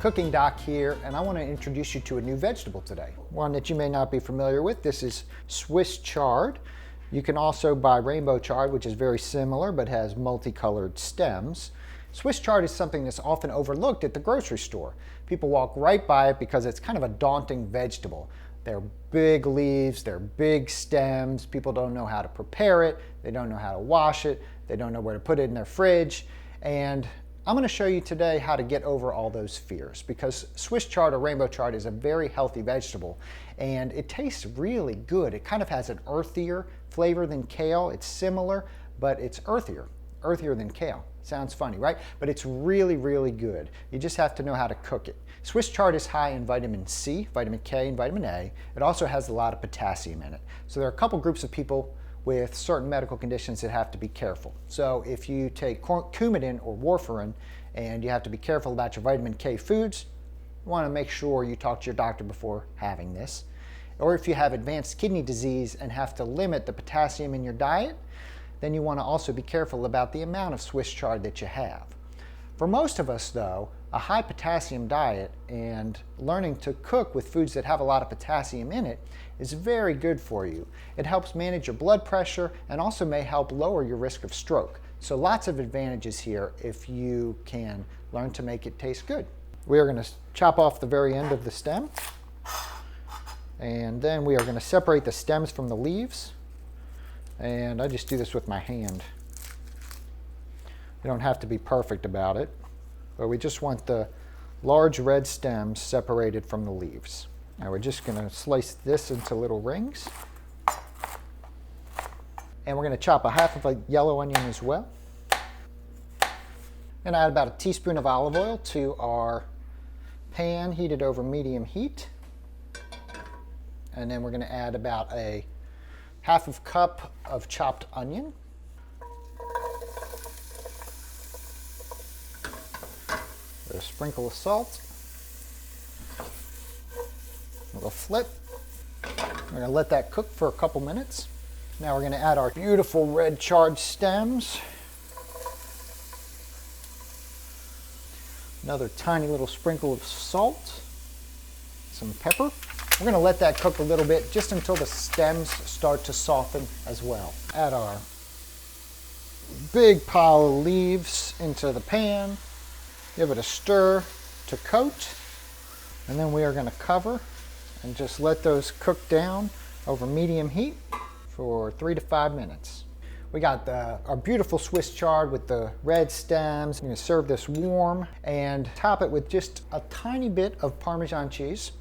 Cooking Doc here, and I want to introduce you to a new vegetable today. One that you may not be familiar with. This is Swiss chard. You can also buy rainbow chard, which is very similar but has multicolored stems. Swiss chard is something that's often overlooked at the grocery store. People walk right by it because it's kind of a daunting vegetable. They're big leaves, they're big stems, people don't know how to prepare it, they don't know how to wash it, they don't know where to put it in their fridge, and I'm going to show you today how to get over all those fears, because Swiss chard or rainbow chard is a very healthy vegetable and it tastes really good. It kind of has an earthier flavor than kale. It's similar, but it's earthier than kale. Sounds funny, right? But it's really, really good. You just have to know how to cook it. Swiss chard is high in vitamin C, vitamin K, and vitamin A. It also has a lot of potassium in it. So there are a couple groups of people with certain medical conditions that have to be careful. So if you take Coumadin or warfarin and you have to be careful about your vitamin K foods, you want to make sure you talk to your doctor before having this. Or if you have advanced kidney disease and have to limit the potassium in your diet, then you want to also be careful about the amount of Swiss chard that you have. For most of us though, a high potassium diet and learning to cook with foods that have a lot of potassium in it is very good for you. It helps manage your blood pressure and also may help lower your risk of stroke. So lots of advantages here if you can learn to make it taste good. We are going to chop off the very end of the stem, and then we are going to separate the stems from the leaves. And I just do this with my hand. You don't have to be perfect about it, but we just want the large red stems separated from the leaves. Now we're just going to slice this into little rings. And we're going to chop a half of a yellow onion as well. And add about a teaspoon of olive oil to our pan heated over medium heat. And then we're going to add about a half of cup of chopped onion. A sprinkle of salt. A little flip. We're going to let that cook for a couple minutes. Now we're going to add our beautiful red chard stems. Another tiny little sprinkle of salt. Some pepper. We're going to let that cook a little bit just until the stems start to soften as well. Add our big pile of leaves into the pan. Give it a stir to coat. And then we are going to cover and just let those cook down over medium heat for 3 to 5 minutes. We got our beautiful Swiss chard with the red stems. I'm going to serve this warm and top it with just a tiny bit of Parmesan cheese.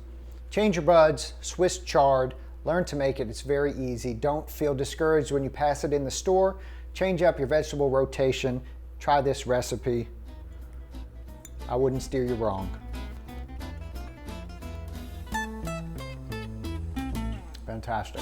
Change your buds, Swiss chard, learn to make it, it's very easy. Don't feel discouraged when you pass it in the store. Change up your vegetable rotation, try this recipe. I wouldn't steer you wrong. Fantastic.